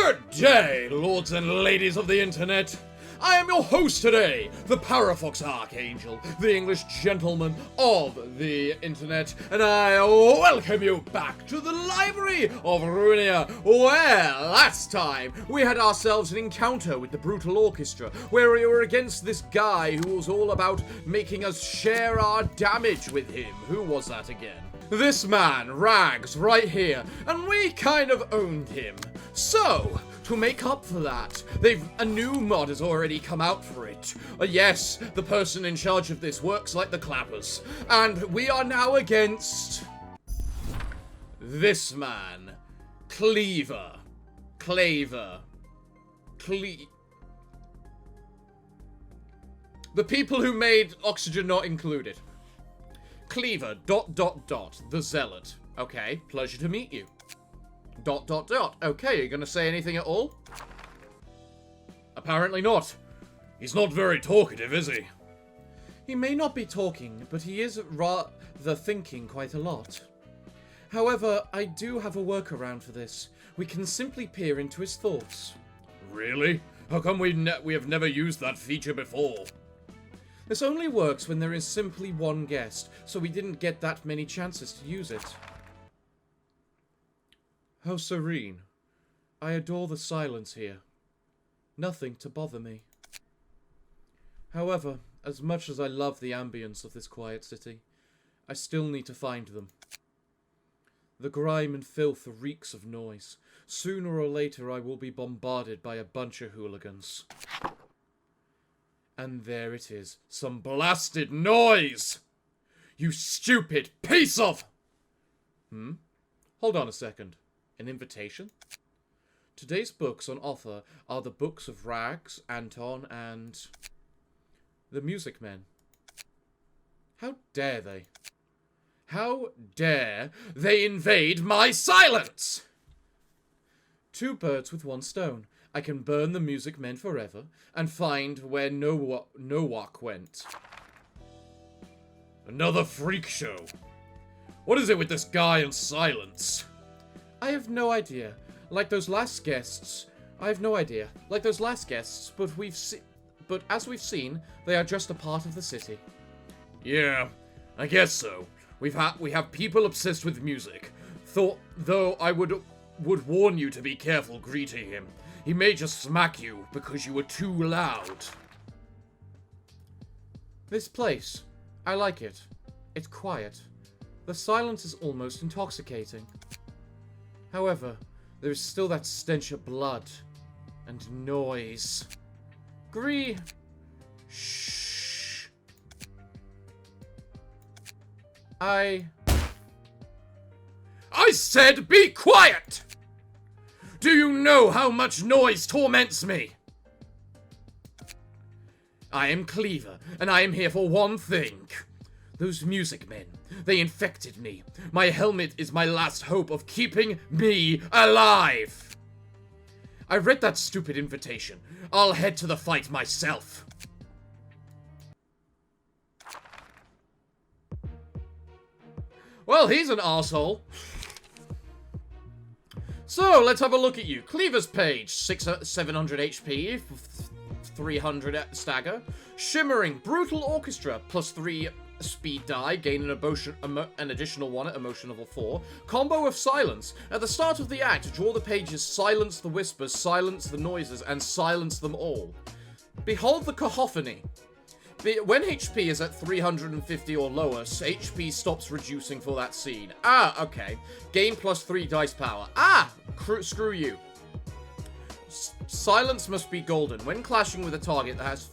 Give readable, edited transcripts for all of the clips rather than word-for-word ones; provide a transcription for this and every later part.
Good day, lords and ladies of the internet. I am your host today, the Parafox Archangel, the English gentleman of the internet, and I welcome you back to the library of Ruina, where last time we had ourselves an encounter with the brutal orchestra, where we were against this guy who was all about making us share our damage with him. Who was that again? This man, Rags, right here, and we kind of owned him. So, to make up for that, a new mod has already come out for it. Yes, the person in charge of this works like the clappers. And we are now against this man, Claver. The people who made Oxygen Not Included. Cleaver, ... the Zealot. Okay, pleasure to meet you. ... Okay, are you gonna say anything at all? Apparently not. He's not very talkative, is he? He may not be talking, but he is rather thinking quite a lot. However, I do have a workaround for this. We can simply peer into his thoughts. Really? How come we have never used that feature before? This only works when there is simply one guest, so we didn't get that many chances to use it. How serene. I adore the silence here. Nothing to bother me. However, as much as I love the ambience of this quiet city, I still need to find them. The grime and filth reeks of noise. Sooner or later I will be bombarded by a bunch of hooligans. And there it is. Some blasted noise! You stupid piece of... Hold on a second. An invitation? Today's books on offer are the books of Rags, Anton, and... the Music Men. How dare they? How dare they invade my silence? Two birds with one stone. I can burn the Music Men forever, and find where Nowak went. Another freak show. What is it with this guy and silence? I have no idea. Like those last guests. I have no idea. Like those last guests, but as we've seen, they are just a part of the city. Yeah, I guess so. We have people obsessed with music. Though I would warn you to be careful greeting him. He may just smack you because you were too loud. This place. I like it. It's quiet. The silence is almost intoxicating. However, there is still that stench of blood and noise. Shh. I said be quiet! Do you know how much noise torments me? I am Cleaver, and I am here for one thing. Those Music Men, they infected me. My helmet is my last hope of keeping me alive. I read that stupid invitation. I'll head to the fight myself. Well, he's an asshole. So, let's have a look at you. Cleaver's page, 700 HP, 300 stagger. Shimmering, brutal orchestra, +3 speed die, gain an additional 1 at emotion level 4. Combo of silence. At the start of the act, draw the pages, silence the whispers, silence the noises, and silence them all. Behold the cacophony. When HP is at 350 or lower, HP stops reducing for that scene. Ah, okay. Gain +3 dice power. Ah! Screw you. Silence must be golden. When clashing with a target that has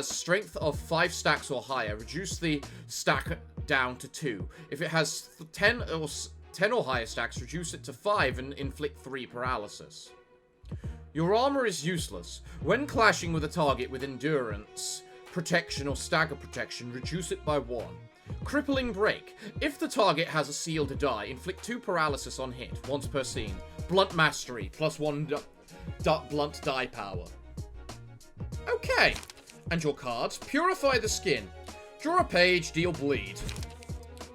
strength of 5 stacks or higher, reduce the stack down to 2. If it has 10 or higher stacks, reduce it to 5 and inflict 3 paralysis. Your armor is useless. When clashing with a target with endurance, protection, or stagger protection, reduce it by 1. Crippling break. If the target has a sealed die, inflict 2 paralysis on hit, once per scene. Blunt mastery, +1 blunt die power. Okay. And your cards. Purify the skin. Draw a page, deal bleed.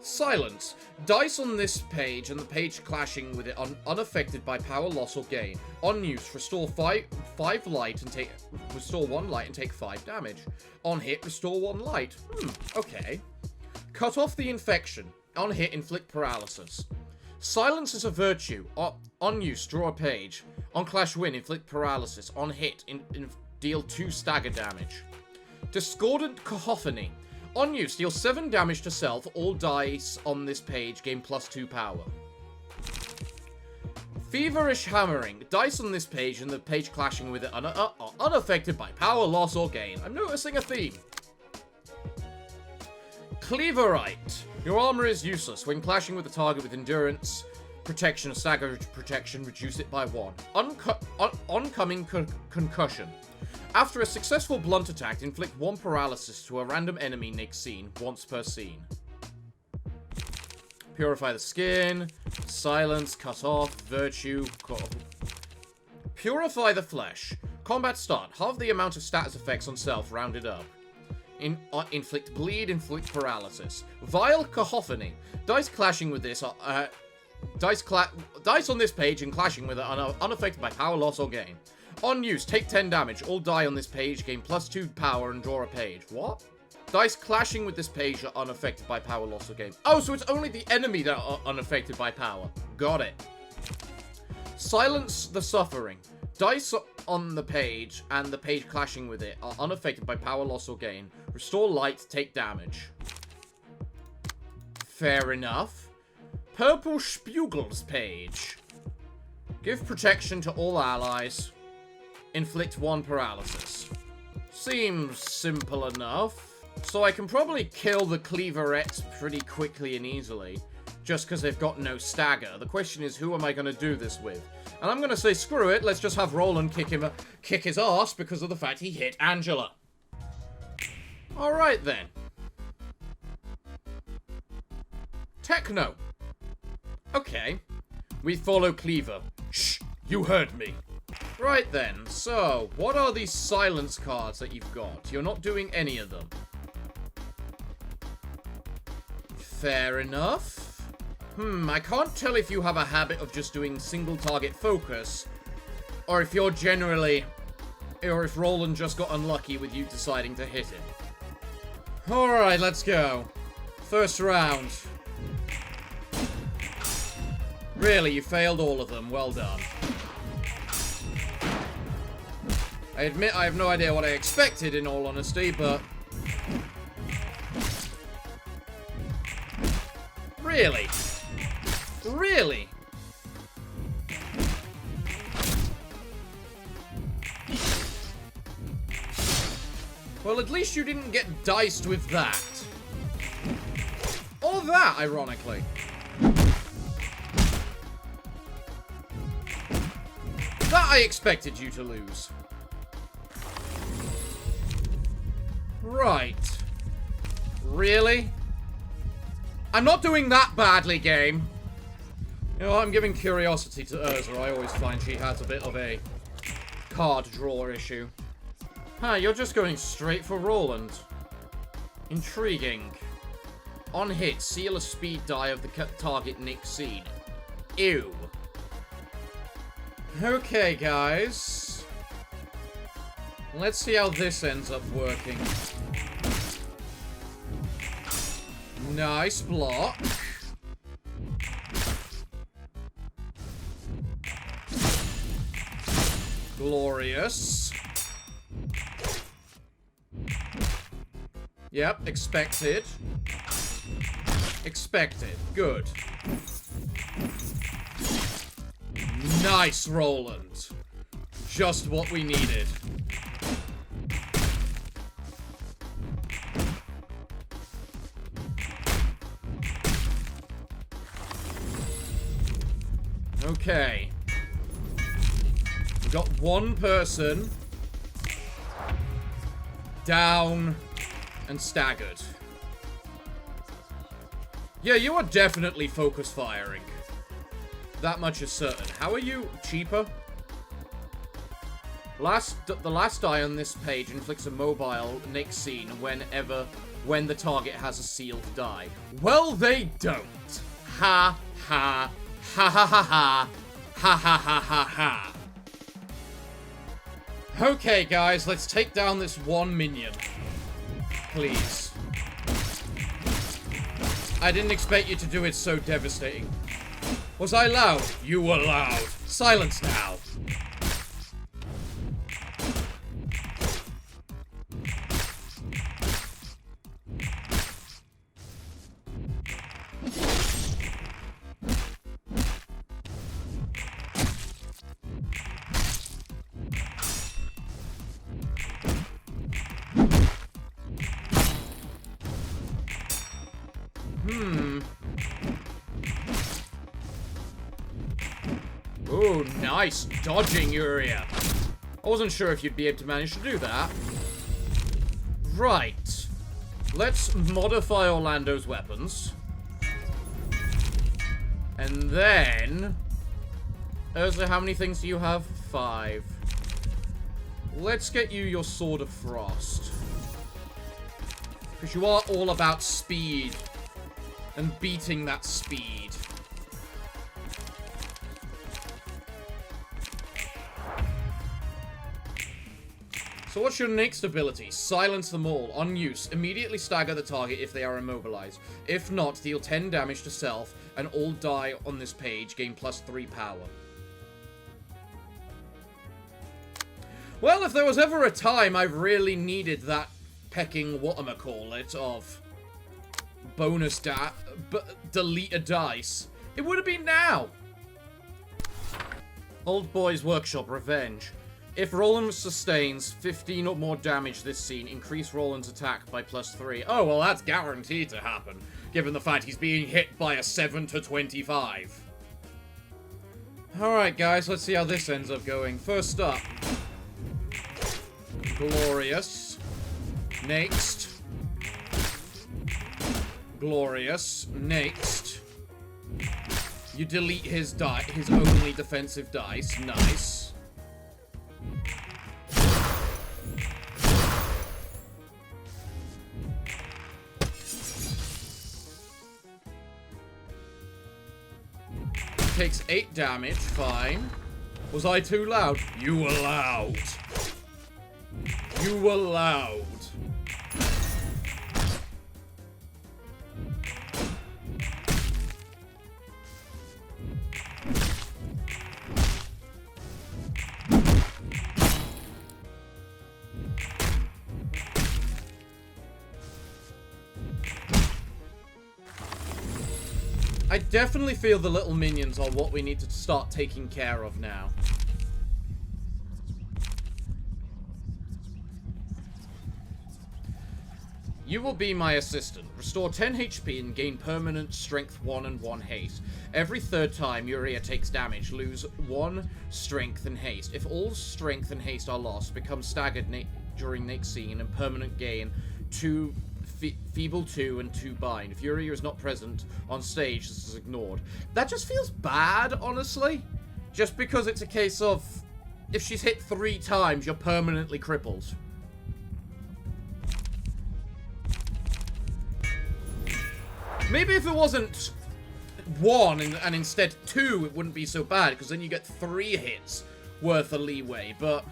Silence. Dice on this page and the page clashing with it are unaffected by power loss or gain. On use, restore 5 light and take... Restore 1 light and take 5 damage. On hit, restore 1 light. Okay. Cut off the infection. On hit, inflict paralysis. Silence is a virtue. On use, draw a page. On clash win, inflict paralysis. On hit, deal 2 stagger damage. Discordant cacophony. On use, deal 7 damage to self. All dice on this page gain +2 power. Feverish hammering. Dice on this page and the page clashing with it are unaffected by power loss or gain. I'm noticing a theme. Cleaverite. Your armor is useless. When clashing with a target with endurance, protection, or stagger protection, reduce it by 1. Oncoming concussion. After a successful blunt attack, inflict 1 paralysis to a random enemy next scene, once per scene. Purify the skin. Silence, cut off, virtue. Purify the flesh. Combat start. Halve the amount of status effects on self, rounded up. Inflict bleed, inflict paralysis. Vile cacophony. Dice clashing with this are... Dice on this page and clashing with it are unaffected by power loss or gain. On use, take 10 damage. All die on this page gain +2 power and draw a page. What? Dice clashing with this page are unaffected by power loss or gain. Oh, so it's only the enemy that are unaffected by power. Got it. Silence the suffering. Dice on the page and the page clashing with it are unaffected by power loss or gain. Restore light, take damage. Fair enough. Purple Spugel's page. Give protection to all allies. Inflict 1 paralysis. Seems simple enough. So I can probably kill the Cleaverettes pretty quickly and easily. Just because they've got no stagger. The question is, who am I going to do this with? And I'm going to say, screw it, let's just have Roland kick his ass because of the fact he hit Angela. Alright then. Techno. Okay. We follow Cleaver. Shh, you heard me. Right then, so, what are these silence cards that you've got? You're not doing any of them. Fair enough. I can't tell if you have a habit of just doing single target focus, or if you're generally, or if Roland just got unlucky with you deciding to hit him. Alright, let's go. First round. Really, you failed all of them. Well done. I admit I have no idea what I expected, in all honesty, but... Really? Really? Well, at least you didn't get diced with that. Or that, ironically. That I expected you to lose. Right. Really? I'm not doing that badly, game. You know, I'm giving curiosity to Urza. I always find she has a bit of a card draw issue. Huh, you're just going straight for Roland. Intriguing. On hit, seal a speed die of the target next scene. Ew. Okay, guys. Let's see how this ends up working. Nice block. Glorious. Yep, expected. Expected. Good. Nice, Roland. Just what we needed. Okay. We got one person down and staggered. Yeah, you are definitely focus firing. That much is certain. How are you cheaper? The last die on this page inflicts a mobile next scene when the target has a sealed die. Well, they don't. Ha ha ha ha ha ha ha ha ha ha ha. Okay, guys, let's take down this one minion. Please. I didn't expect you to do it so devastating. Was I loud? You were loud. Silence now. Ooh, nice dodging, Uria. I wasn't sure if you'd be able to manage to do that. Right. Let's modify Orlando's weapons. And then... Urza, how many things do you have? 5. Let's get you your Sword of Frost. Because you are all about speed. And beating that speed. So what's your next ability? Silence them all. On use, immediately stagger the target if they are immobilized. If not, deal 10 damage to self, and all die on this page gain +3 power. Well, if there was ever a time I really needed that pecking whatchamacallit of bonus delete a dice, it would have been now. Old Boy's Workshop, Revenge. If Roland sustains 15 or more damage this scene, increase Roland's attack by +3. Oh, well, that's guaranteed to happen, given the fact he's being hit by a 7 to 25. Alright, guys, let's see how this ends up going. First up, Glorious. Next. Glorious. Next. You delete his only defensive dice. Nice. Takes 8 damage. Fine. Was I too loud? You were loud. You were loud. I definitely feel the little minions are what we need to start taking care of now. You will be my assistant. Restore 10 HP and gain permanent strength 1 and 1 haste. Every third time Uria takes damage, lose 1 strength and haste. If all strength and haste are lost, become staggered during next scene and permanent gain 2 Feeble 2 and 2 bind. If Uria is not present on stage, this is ignored. That just feels bad, honestly. Just because it's a case of, if she's hit 3 times, you're permanently crippled. Maybe if it wasn't 1 and instead 2, it wouldn't be so bad, because then you get 3 hits worth of leeway, but...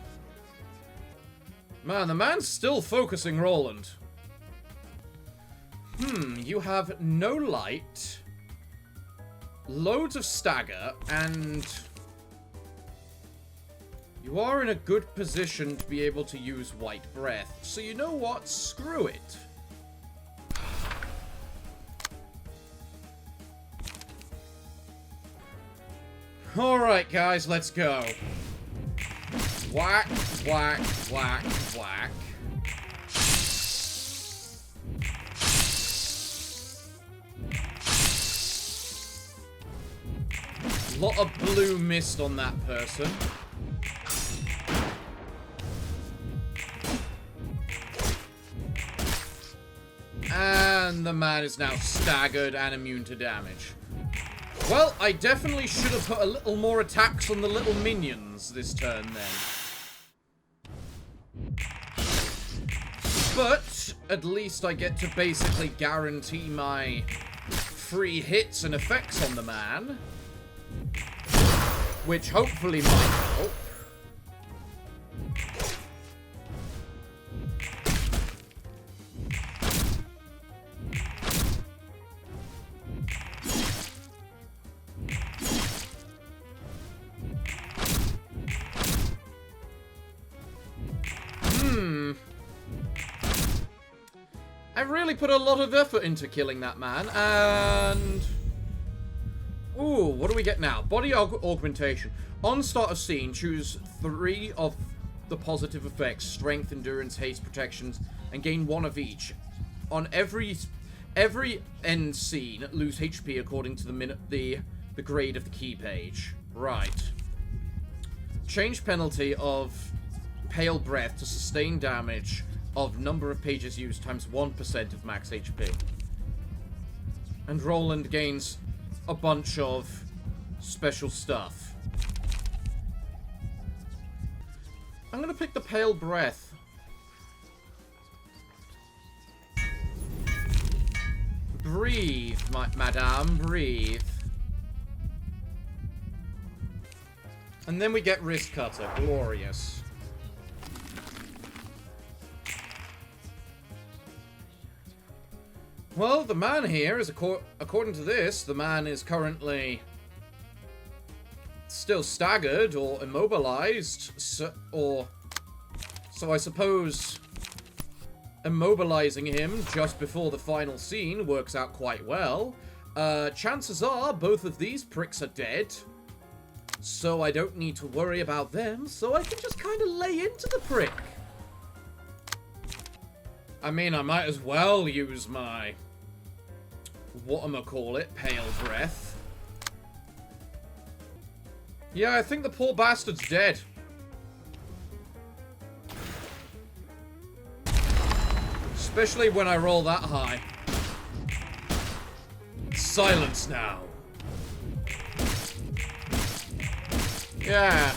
Man, the man's still focusing Roland. You have no light, loads of stagger, and you are in a good position to be able to use white breath. So you know what? Screw it. Alright, guys, let's go. Whack, whack, whack, whack. Lot of blue mist on that person. And the man is now staggered and immune to damage. Well, I definitely should have put a little more attacks on the little minions this turn then. But at least I get to basically guarantee my free hits and effects on the man, which hopefully might help. I really put a lot of effort into killing that man, and... Ooh, what do we get now? Body augmentation. On start of scene, choose 3 of the positive effects. Strength, endurance, haste, protections, and gain 1 of each. On every end scene, lose HP according to the grade of the key page. Right. Change penalty of pale breath to sustain damage of number of pages used times 1% of max HP. And Roland gains a bunch of special stuff. I'm gonna pick the pale breath. Breathe, madame, breathe. And then we get wrist cutter. Glorious. Well, the man here is, according to this, the man is currently still staggered or immobilized, so I suppose immobilizing him just before the final scene works out quite well. Chances are both of these pricks are dead, so I don't need to worry about them, so I can just kind of lay into the prick. I mean, I might as well use my... whatchamacallit, pale breath. Yeah, I think the poor bastard's dead. Especially when I roll that high. Silence now. Yeah.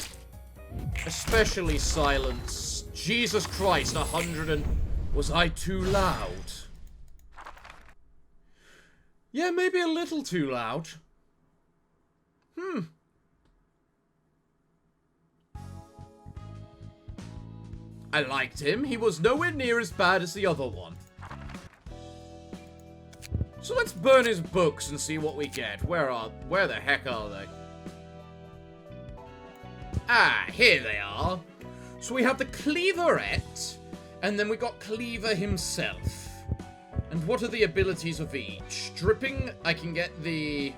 Especially silence. Jesus Christ, 100 and... Was I too loud? Yeah, maybe a little too loud. I liked him. He was nowhere near as bad as the other one. So let's burn his books and see what we get. Where the heck are they? Ah, here they are. So we have the Cleaverette, and then we got Cleaver himself. And what are the abilities of each? Dripping, I can get the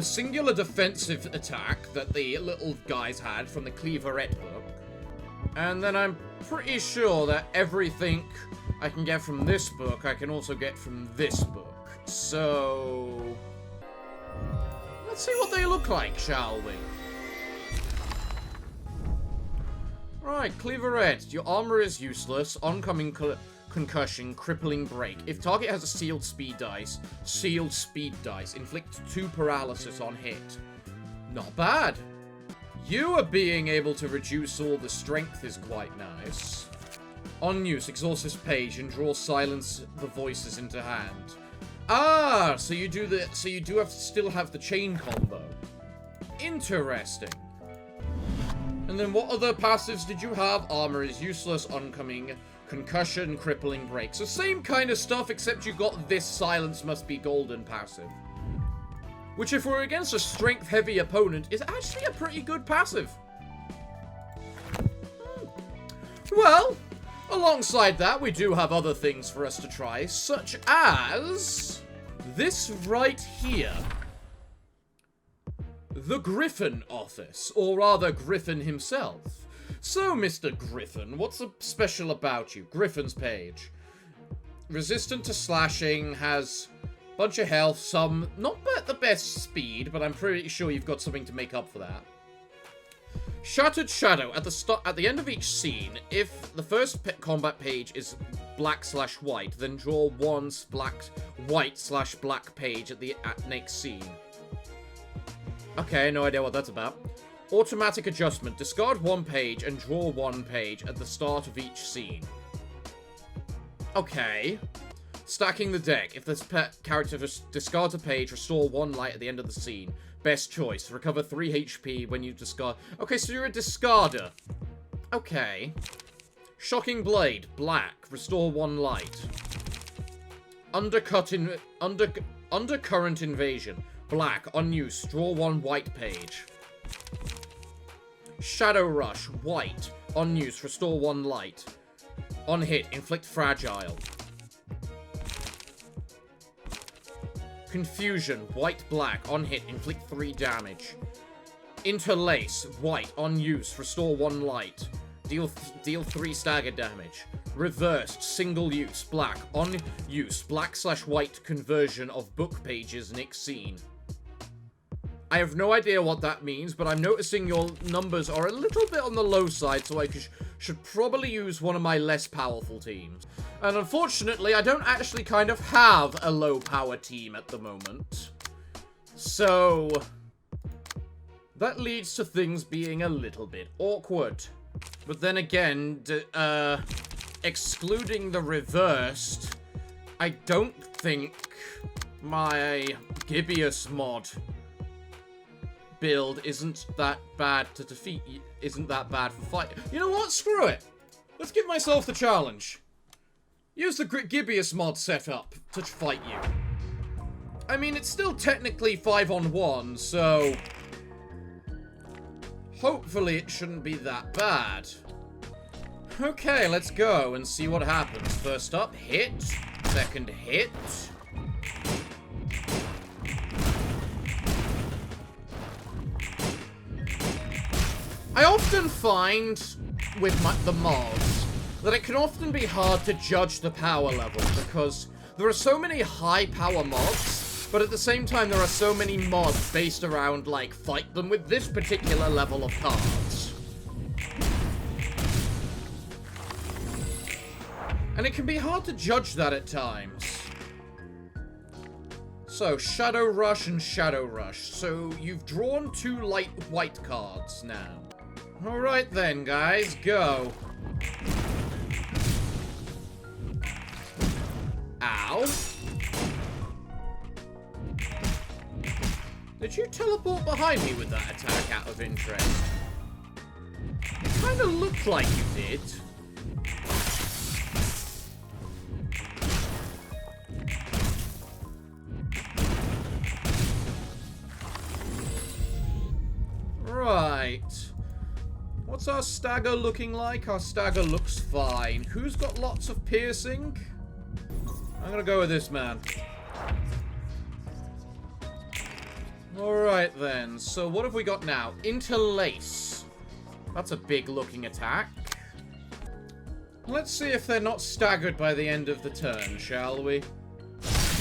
singular defensive attack that the little guys had from the Cleaverette book. And then I'm pretty sure that everything I can get from this book, I can also get from this book. So... let's see what they look like, shall we? Right, Cleaverette. Your armor is useless. Oncoming concussion, crippling break. If target has a sealed speed dice, inflict 2 paralysis on hit. Not bad. You are being able to reduce all the strength is quite nice. On use, exhaust this page and draw silence the voices into hand. Ah, so you do have to still have the chain combo. Interesting. And then what other passives did you have? Armor is useless, oncoming concussion, crippling break. So same kind of stuff, except you got this silence must be golden passive. Which, if we're against a strength-heavy opponent, is actually a pretty good passive. Well, alongside that, we do have other things for us to try, such as this right here. The Griffin office, or rather Griffin himself. So, Mr. Griffin, what's so special about you? Griffin's page. Resistant to slashing, has... bunch of health, some, not the best speed, but I'm pretty sure you've got something to make up for that. Shattered Shadow. At the end of each scene, if the first combat page is black/white, then draw one white/black page at next scene. Okay, no idea what that's about. Automatic adjustment. Discard 1 page and draw 1 page at the start of each scene. Okay. Stacking the deck. If this character discards a page, restore 1 light at the end of the scene. Best choice. Recover 3 HP when you discard. Okay, so you're a discarder. Okay. Shocking Blade. Black. Restore 1 light. Undercurrent Invasion. Black. Unused. Draw 1 white page. Shadow Rush. White. Unused. Restore 1 light. On hit. Inflict Fragile. Confusion. White, black. On hit. Inflict 3 damage. Interlace. White. On use. Restore 1 light. Deal 3 stagger damage. Reversed. Single use. Black. On use. Black/white conversion of book pages Nick scene. I have no idea what that means, but I'm noticing your numbers are a little bit on the low side, so I should probably use one of my less powerful teams. And unfortunately, I don't actually kind of have a low-power team at the moment. So that leads to things being a little bit awkward. But then again, excluding the reversed, I don't think my Gibeus mod build isn't that bad to defeat, isn't that bad for fight. You know what? Screw it. Let's give myself the challenge. Use the Gibeus mod setup to fight you. I mean, it's still technically 5-on-1, so hopefully it shouldn't be that bad. Okay, let's go and see what happens. First up, hit. Second hit. I often find with the mods that it can often be hard to judge the power level because there are so many high power mods, but at the same time there are so many mods based around, like, fight them with this particular level of cards. And it can be hard to judge that at times. So, Shadow Rush and Shadow Rush. So, you've drawn 2 light white cards now. Alright then, guys, go. Ow. Did you teleport behind me with that attack out of interest? It kind of looked like you did. Right. What's our stagger looking like? Our stagger looks fine. Who's got lots of piercing? I'm gonna go with this man. Alright then, so what have we got now? Interlace. That's a big looking attack. Let's see if they're not staggered by the end of the turn, shall we?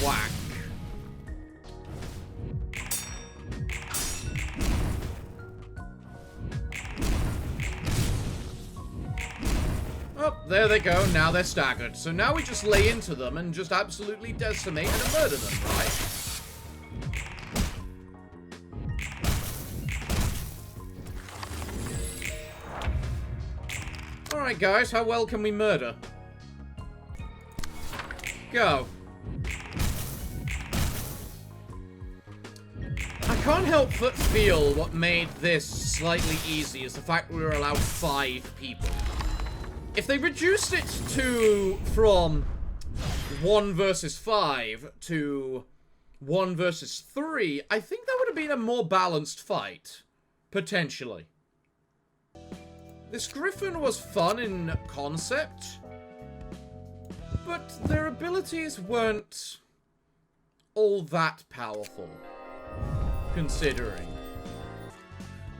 Whack. Oh, there they go. Now they're staggered. So now we just lay into them and just absolutely decimate and murder them, right? Alright, guys. How well can we murder? Go. I can't help but feel what made this slightly easy is the fact we were allowed 5 people. If they reduced it from 1 versus 5 to 1 versus 3, I think that would have been a more balanced fight. Potentially. This Griffin was fun in concept, but their abilities weren't all that powerful, considering.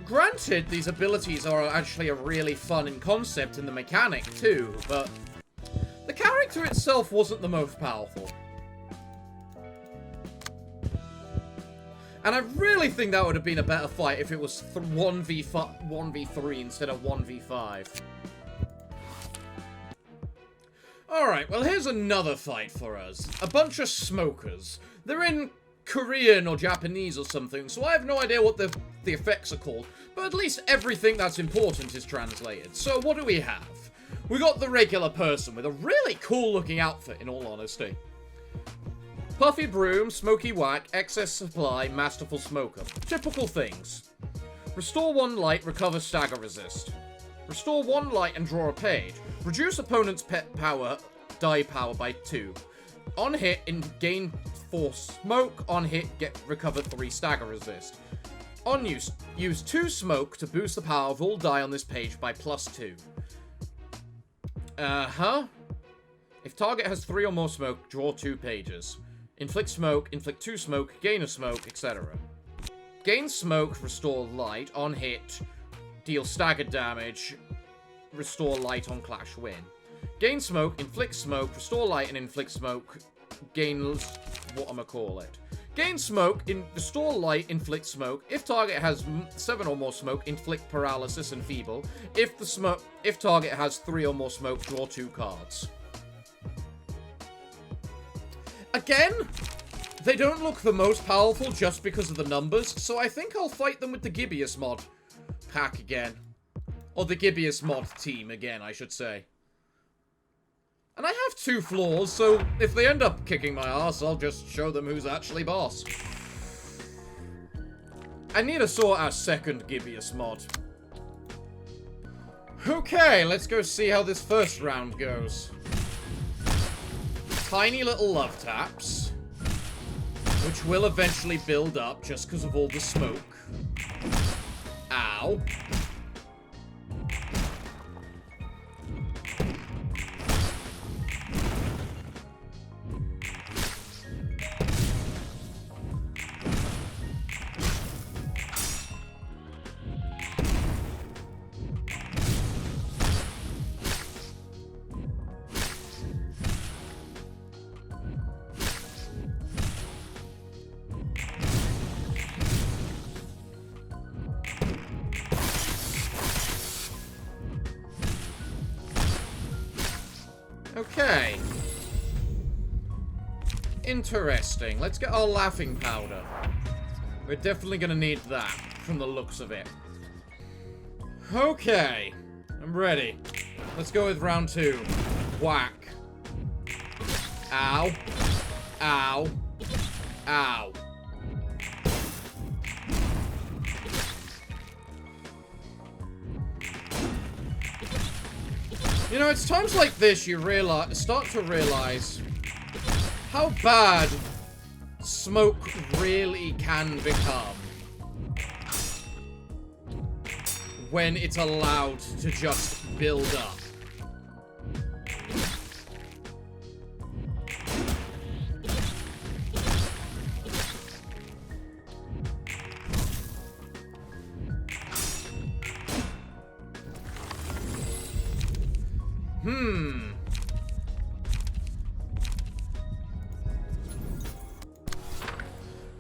Granted, these abilities are actually a really fun in concept in the mechanic too, but the character itself wasn't the most powerful. And I really think that would have been a better fight if it was 1v3 instead of 1v5. Alright, well here's another fight for us. A bunch of smokers. They're in Korean or Japanese or something, so I have no idea what the effects are called, but at least everything that's important is translated. So what do we have? We got the regular person with a really cool looking outfit, in all honesty. Puffy broom, smoky whack, excess supply, masterful smoker. Typical things. Restore 1 light, recover stagger resist. Restore 1 light and draw a page. Reduce opponent's pet power, die power by 2. On hit, gain 4 smoke. On hit, recover 3 stagger resist. On use 2 smoke to boost the power of all die on this page by +2. If target has 3 or more smoke, draw 2 pages. Inflict smoke, inflict 2 smoke, gain a smoke, etc. Gain smoke, restore light. On hit, deal staggered damage. Restore light on clash, win. Gain smoke, inflict smoke, restore light and inflict smoke. Gain whatchamacallit. Gain smoke, restore light, inflict smoke. If target has 7 or more smoke, inflict paralysis and feeble. If target has 3 or more smoke, draw 2 cards. Again, they don't look the most powerful just because of the numbers, so I think I'll fight them with the Gibeus mod pack again. Or the Gibeus mod team again, I should say. And I have 2 floors, so if they end up kicking my ass, I'll just show them who's actually boss. I need to sort out second Gibeus mod. Okay, let's go see how this first round goes. Tiny little love taps, which will eventually build up just because of all the smoke. Ow. Okay. Interesting. Let's get our laughing powder. We're definitely gonna need that, from the looks of it. Okay. I'm ready. Let's go with round 2. Whack. Ow. Ow. Ow. You know, it's times like this you start to realize how bad smoke really can become when it's allowed to just build up.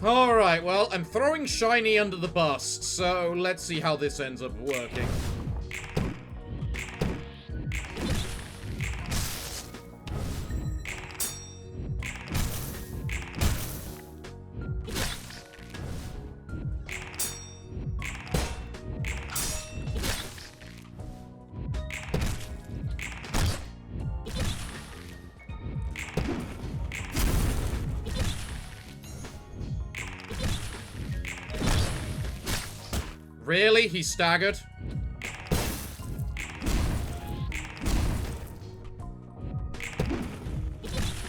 Alright, well, I'm throwing Shiny under the bus, so let's see how this ends up working. Really? He staggered?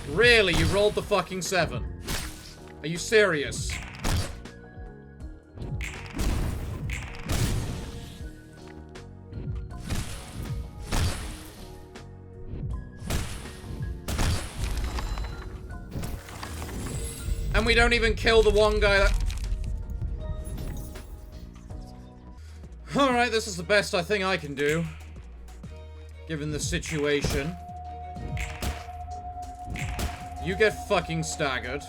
Really? You rolled the fucking 7? Are you serious? And we don't even kill the one guy that... Alright, this is the best I think I can do, given the situation. You get fucking staggered.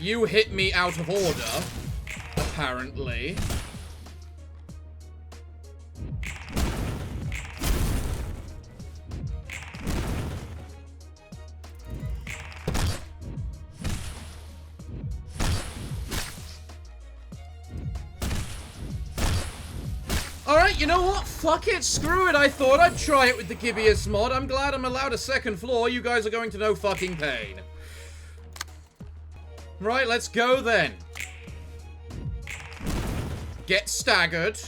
You hit me out of order, apparently. Alright, you know what? Fuck it, screw it. I thought I'd try it with the Gibeus mod. I'm glad I'm allowed a second floor. You guys are going to know fucking pain. Right, let's go then. Get staggered.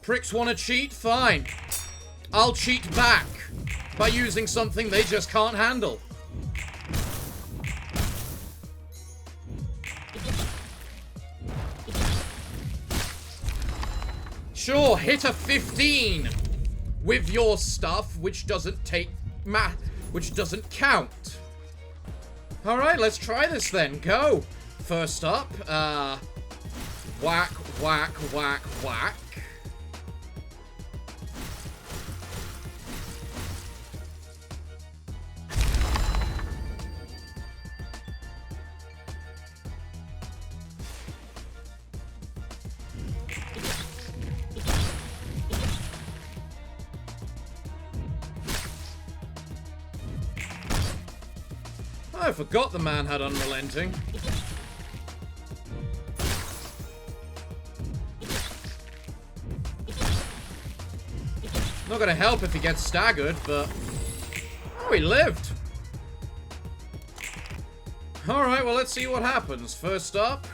Pricks want to cheat? Fine. I'll cheat back by using something they just can't handle. Sure, hit a 15 with your stuff, which doesn't take which doesn't count. Alright, let's try this then. Go. First up, whack, whack, whack, whack. I forgot the man had unrelenting. Not gonna help if he gets staggered, but... oh, he lived. Alright, well, let's see what happens. First up...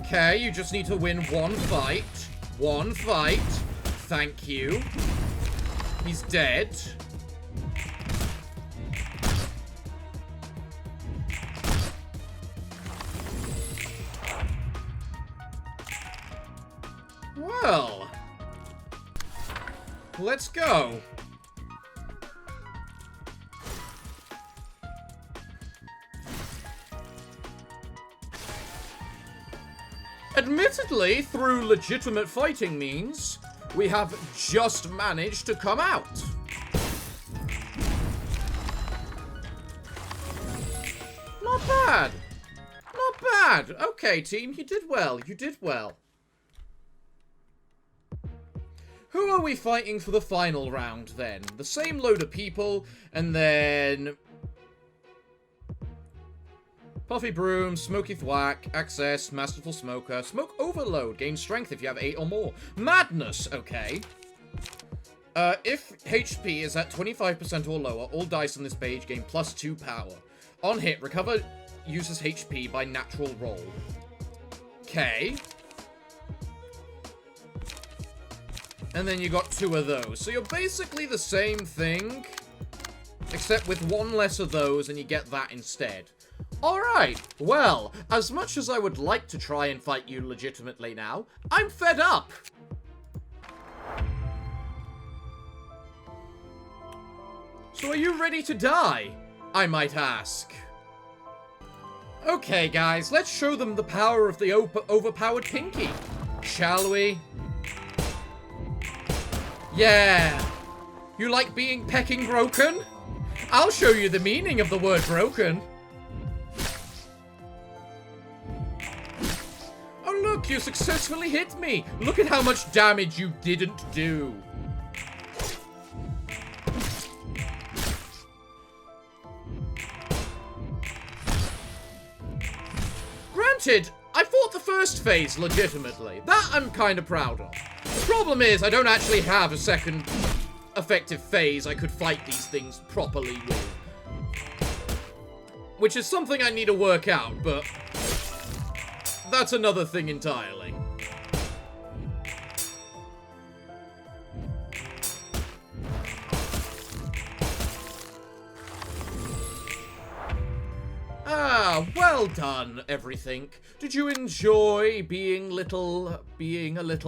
okay, you just need to win one fight. One fight. Thank you. He's dead. Well, let's go. Admittedly, through legitimate fighting means, we have just managed to come out. Not bad. Not bad. Okay, team, you did well. You did well. Who are we fighting for the final round, then? The same load of people, and then... Puffy Broom, Smoky Thwack, Access, Masterful Smoker, Smoke Overload, gain strength if you have 8 or more. Madness, okay. If HP is at 25% or lower, all dice on this page gain +2 power. On hit, recover uses HP by natural roll. Okay. And then you got 2 of those. So you're basically the same thing, except with 1 less of those, and you get that instead. Alright, well, as much as I would like to try and fight you legitimately now, I'm fed up! So are you ready to die? I might ask. Okay, guys, let's show them the power of the overpowered Pinky. Shall we? Yeah! You like being pecking broken? I'll show you the meaning of the word broken. Oh look, you successfully hit me! Look at how much damage you didn't do. Granted, I fought the first phase legitimately. That I'm kind of proud of. The problem is, I don't actually have a second effective phase I could fight these things properly with. Which is something I need to work out, but that's another thing entirely. Ah, well done, everything. Did you enjoy being a little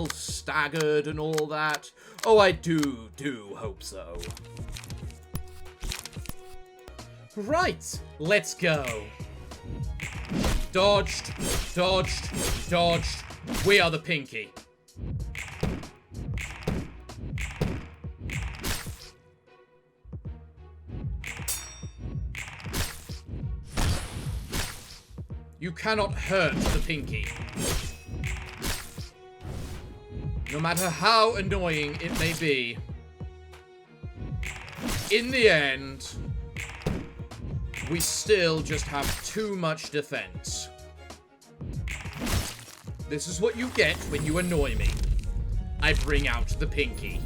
staggered and all that? Oh, I do hope so. Right, let's go. Dodged, dodged, dodged. We are the Pinky. You cannot hurt the Pinky. No matter how annoying it may be. in the end, we still just have too much defense. This is what you get when you annoy me. I bring out the pinky.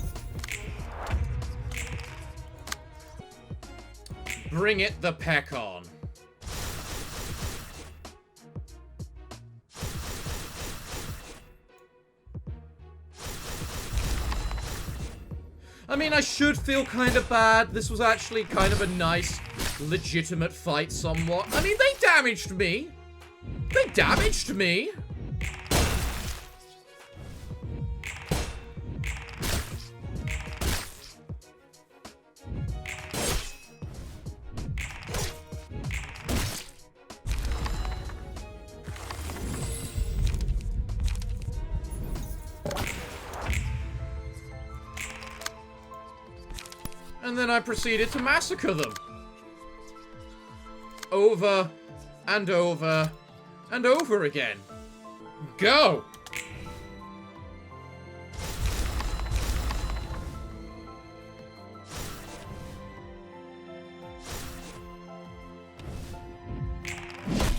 Bring it the peck on. I mean, I should feel kind of bad. This was actually kind of a nice, legitimate fight somewhat. I mean, they damaged me. They damaged me. And then I proceeded to massacre them. Over and over and over again. Go!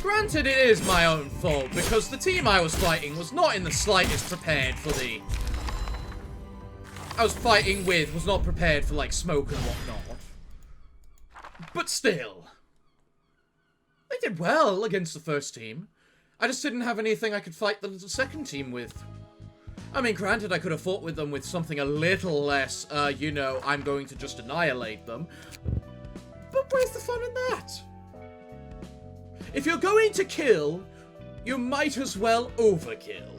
Granted, it is my own fault, because the team I was fighting was not in the slightest prepared for the... I was fighting with was not prepared for, like, smoke and whatnot. But still. They did well against the first team. I just didn't have anything I could fight the second team with. I mean, granted, I could have fought with them with something a little less, you know, I'm going to just annihilate them. But where's the fun in that? If you're going to kill, you might as well overkill.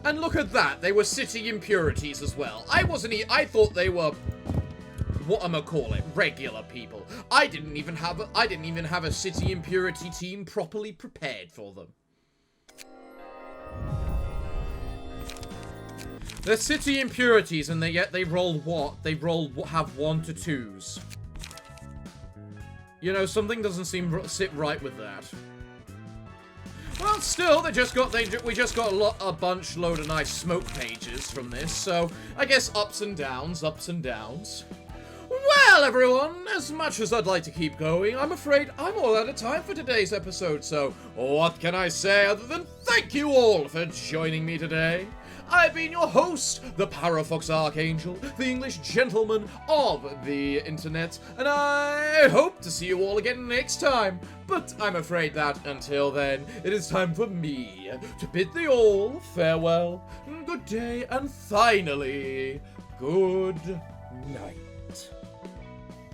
And look at that, they were city impurities as well. I thought they were, regular people. I didn't even have a city impurity team properly prepared for them. They're city impurities, and yet they roll what? They have 1 to 2s. You know, something doesn't sit right with that. Well, still, we just got a load of nice smoke pages from this, so I guess ups and downs, ups and downs. Well, everyone, as much as I'd like to keep going, I'm afraid I'm all out of time for today's episode, so what can I say other than thank you all for joining me today? I've been your host, the Parafox Archangel, the English gentleman of the internet, and I hope to see you all again next time. But I'm afraid that, until then, it is time for me to bid thee all farewell, good day, and finally, good night.